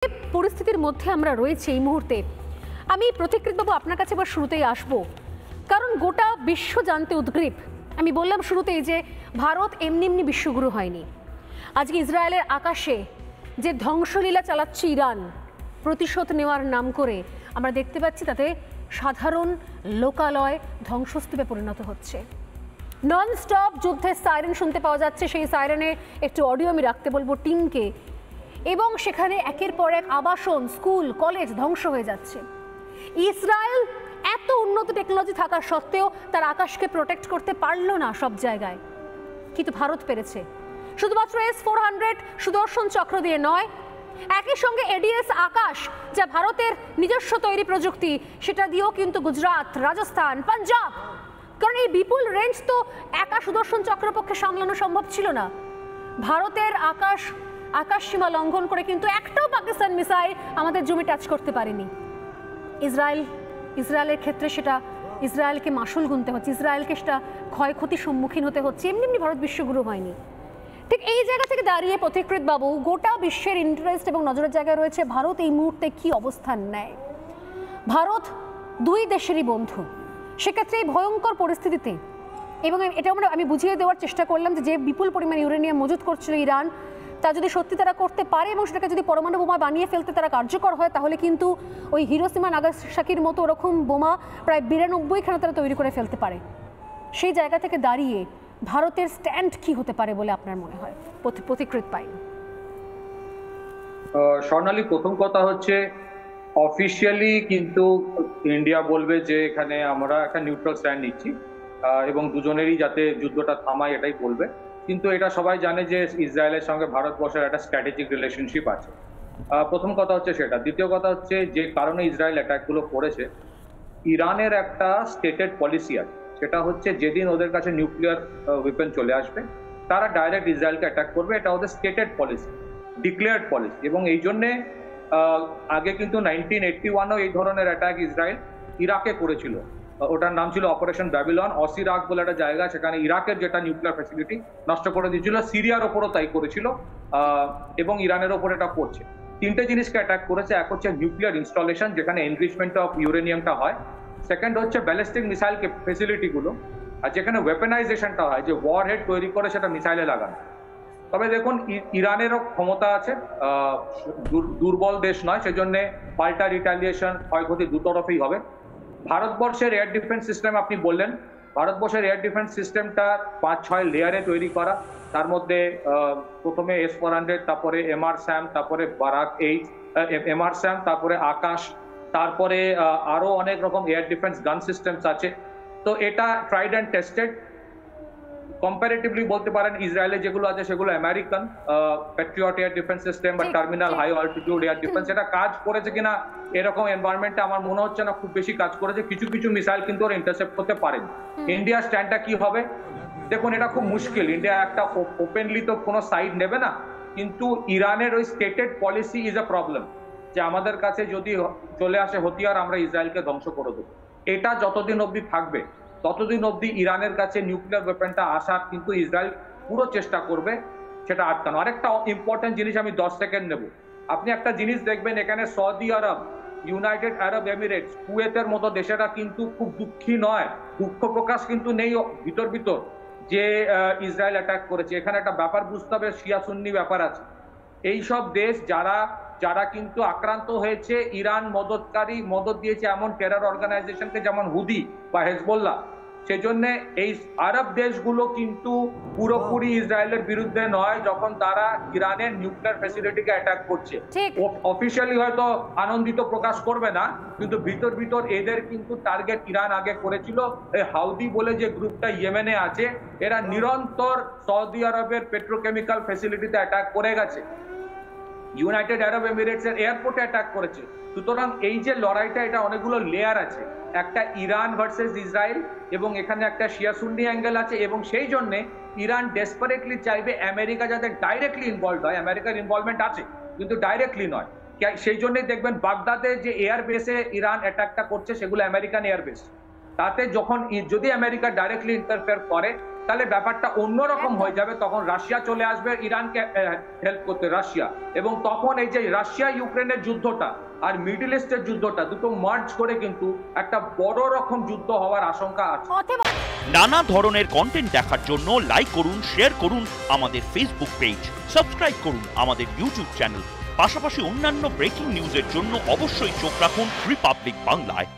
পরিস্থিতির মধ্যে আমরা রয়েছি এই মুহূর্তে, আমি প্রতিকৃতবাবু আপনার কাছে এবার শুরুতেই আসব, কারণ গোটা বিশ্ব জানতে উদ্গ্রীব। আমি বললাম শুরুতেই যে ভারত এমনি এমনি বিশ্বগুরু হয়নি। আজকে ইসরায়েলের আকাশে যে ধ্বংসলীলা চালাচ্ছে ইরান, প্রতিশোধ নেওয়ার নাম করে আমরা দেখতে পাচ্ছি তাতে সাধারণ লোকালয় ধ্বংসস্তূপে পরিণত হচ্ছে। নন স্টপ যুদ্ধের সাইরেন শুনতে পাওয়া যাচ্ছে, সেই সাইরেনের একটু অডিও আমি রাখতে বলবো টিমকে, এবং সেখানে একের পর এক আবাসন, স্কুল, কলেজ ধ্বংস হয়ে যাচ্ছে। ইসরায়েল এত উন্নত টেকনোলজি থাকা সত্ত্বেও তার আকাশকে প্রোটেক্ট করতে পারলো না সব জায়গায়, কিন্তু ভারত পেরেছে। শুধুমাত্র S-400 সুদর্শন চক্র দিয়ে নয়, একই সঙ্গে এডিএস আকাশ, যা ভারতের নিজস্ব তৈরি প্রযুক্তি, সেটা দিয়েও কিন্তু গুজরাট, রাজস্থান, পাঞ্জাব, কারণ এই বিপুল রেঞ্জ তো একা সুদর্শন চক্রের পক্ষে সামলানো সম্ভব ছিল না। ভারতের আকাশ সীমা লঙ্ঘন করে কিন্তু একটাও পাকিস্তান মিসাইল আমাদের জমি টাচ করতে পারেনি। ইসরায়েলের ক্ষেত্রে সেটা ইসরায়েলকে মাসুল গুনতে হচ্ছে, ইসরায়েলকে সেটা ক্ষয়ক্ষতির সম্মুখীন হতে হচ্ছে। এমনি এমনি ভারত বিশ্বগুরু হয়নি। ঠিক এই জায়গা থেকে দাঁড়িয়ে পথিকৃৎ বাবু, গোটা বিশ্বের ইন্টারেস্ট এবং নজরের জায়গায় রয়েছে ভারত এই মুহূর্তে কি অবস্থান নেয়। ভারত দুই দেশেরই বন্ধু, সেক্ষেত্রে এই ভয়ঙ্কর পরিস্থিতিতে, এবং এটা আমি বুঝিয়ে দেওয়ার চেষ্টা করলাম যে বিপুল পরিমাণ ইউরেনিয়াম মজুত করছিল ইরান, তা যদি সত্যি তারা করতে পারে এবং সেটাকে যদি পরমাণু বোমা বানিয়ে ফেলতে তারা কার্যকর হয়, তাহলে কিন্তু ওই হিরোশিমা নাগাসাকির মতো ওরকম বোমা প্রায় 92খানা তারা তৈরি করে ফেলতে পারে। সেই জায়গা থেকে দাঁড়িয়ে ভারতের স্ট্যান্ড কি হতে পারে বলে আপনার মনে হয়? প্রতিকৃত পাই স্বর্ণালী, প্রথম কথা হচ্ছে অফিসিয়ালি কিন্তু ইন্ডিয়া বলবে যে এখানে আমরা একটা নিউট্রাল স্ট্যান্ড নিচ্ছি এবং দুজনেরই যাতে যুদ্ধটা থামায় এটাই বলবে, কিন্তু এটা সবাই জানে যে ইসরায়েলের সঙ্গে ভারতবর্ষের একটা স্ট্র্যাটেজিক রিলেশনশিপ আছে। প্রথম কথা হচ্ছে সেটা। দ্বিতীয় কথা হচ্ছে যে কারণে ইসরায়েল অ্যাটাকগুলো করেছে, ইরানের একটা স্টেটেড পলিসি আছে, সেটা হচ্ছে যেদিন ওদের কাছে নিউক্লিয়ার ওয়েপন চলে আসবে তারা ডাইরেক্ট ইসরায়েলকে অ্যাটাক করবে। এটা ওদের স্টেটেড পলিসি, ডিক্লেয়ার্ড পলিসি। এবং এই জন্যে আগে কিন্তু 1981-ও এই ধরনের অ্যাটাক ইসরায়েল ইরাকে করেছিল। ওটার নাম ছিল অপারেশন ব্যাবিলন। অসিরাক বলে একটা জায়গা, সেখানে ইরাকের যেটা নিউক্লিয়ার ফ্যাসিলিটি নষ্ট করে দিয়েছিল। সিরিয়ার ওপরও তাই করেছিল এবং ইরানের ওপর এটা করছে। তিনটে জিনিসকে অ্যাটাক করেছে। এক হচ্ছে নিউক্লিয়ার ইনস্টলেশন, যেখানে এনরিচমেন্ট অফ ইউরেনিয়ামটা হয়। সেকেন্ড হচ্ছে ব্যালিস্টিক মিসাইল ফেসিলিটিগুলো, আর যেখানে ওয়েপেনাইজেশনটা হয়, যে ওয়ার হেড তৈরি করে সেটা মিসাইলে লাগানো। তবে দেখুন, ইরানেরও ক্ষমতা আছে, দুর্বল দেশ নয়, সেজন্য পাল্টা রিটালিয়েশন, ক্ষয়ক্ষতি দুতরফেই হবে। ভারতবর্ষের এয়ার ডিফেন্স সিস্টেম আপনি বললেন, ভারতবর্ষের এয়ার ডিফেন্স সিস্টেমটা 5-6 লেয়ারে তৈরি করা। তার মধ্যে প্রথমে S-400, তারপরে MR-SAM, তারপরে বারাক-8, MR-SAM, তারপরে আকাশ, তারপরে আরো অনেক রকম এয়ার ডিফেন্স গান সিস্টেমস আছে। তো এটা ট্রাইড অ্যান্ড টেস্টেড। কম্পারেটিভলি বলতে পারেন ইসরায়েলে যেগুলো আছে সেগুলো American Patriot air defence system বা terminal high altitude air defence. এটা কাজ করেছে কিনা এরকম এনভায়রনমেন্টে আমার মনে হচ্ছে না খুব বেশি কাজ করেছে। কিছু কিছু মিসাইল কিন্তু ওরা ইন্টারসেপ্ট করতে পারেন। ইন্ডিয়ার স্ট্যান্ডটা কি হবে দেখুন, এটা খুব মুশকিল। ইন্ডিয়া একটা ওপেনলি তো কোনো সাইড নেবে না, কিন্তু ইরানের ওই stated policy is a problem, যে আমাদের কাছে যদি চলে আসে হতিয়ার আমরা ইসরায়েলকে ধ্বংস করে দেবো। এটা যতদিন অবধি থাকবে ততদিন অবধি ইরানের কাছে নিউক্লিয়ার ওয়েপনটা আসার কিন্তু ইসরায়েল পুরো চেষ্টা করবে সেটা আটকানো। আরেকটা ইম্পর্টেন্ট জিনিস আমি 10 সেকেন্ড নেব। আপনি একটা জিনিস দেখবেন, এখানে সৌদি আরব, ইউনাইটেড আরব এমিরেটস, কুয়েতের মতো দেশেরা কিন্তু খুব দুঃখী নয়, দুঃখ প্রকাশ কিন্তু নেই ভিতর যে ইসরায়েল অ্যাটাক করেছে। এখানে একটা ব্যাপার বুঝতে হবে, শিয়া সুন্নি ব্যাপার আছে। এইসব দেশ যারা কিন্তু আক্রান্ত হয়েছে, ইরান মদত দিয়েছে এমন টেরর অর্গানাইজেশনকে, যেমন হুদি বা হেজবোল্লাহ, সেজন্য এই আরব দেশগুলো কিন্তু পুরোপুরি ইসরায়েলের বিরুদ্ধে নয় যখন তারা ইরানের নিউক্লিয়ার ফ্যাসিলিটিকে অ্যাটাক করছে। অফিসিয়ালি হয়তো আনন্দিত প্রকাশ করবে না, কিন্তু ভিতর এদের কিন্তু টার্গেট ইরান আগে করেছিল। এই হাউদি বলে যে গ্রুপটা ইয়েমেনে আছে, এরা নিরন্তর সৌদি আরবের পেট্রোকেমিক্যাল ফ্যাসিলিটিতে অ্যাটাক করে গেছে, ইউনাইটেড আরব এমিরেটস এর এয়ারপোর্টে অ্যাটাক করেছে। সুতরাং এই যে লড়াইটা, এটা অনেকগুলো লেয়ার আছে। একটা ইরান ভার্সেস ইসরায়েল, এবং এখানে একটা শিয়া সুন্নি অ্যাঙ্গেল আছে, এবং সেই জন্য ইরান ডেসপারেটলি চাইবে আমেরিকা যাতে ডাইরেক্টলি ইনভলভ হয়। আমেরিকার ইনভলভমেন্ট আছে কিন্তু ডাইরেক্টলি নয়। সেই জন্যই দেখবেন বাগদাদে যে এয়ার বেসে ইরান অ্যাটাকটা করছে সেগুলো আমেরিকান এয়ার বেস। তাতে যদি আমেরিকা ডাইরেক্টলি ইন্টারফেয়ার করে তাহলে ব্যাপারটা অন্যরকম হয়ে যাবে। তখন রাশিয়া চলে আসবে ইরানকে হেল্প করতে, রাশিয়া, এবং তখন এই যে রাশিয়া ইউক্রেনের যুদ্ধটা আর মিডল ইস্টের যুদ্ধটা দুটো মার্জ করে কিন্তু একটা বড় রকম যুদ্ধ হওয়ার আশঙ্কা আছে। নানা ধরনের কন্টেন্ট দেখার জন্য লাইক করুন, শেয়ার করুন আমাদের ফেসবুক পেজ, সাবস্ক্রাইব করুন আমাদের ইউটিউব চ্যানেল। পাশাপাশি অন্যান্য ব্রেকিং নিউজের জন্য অবশ্যই চোখ রাখুন রিপাবলিক বাংলায়।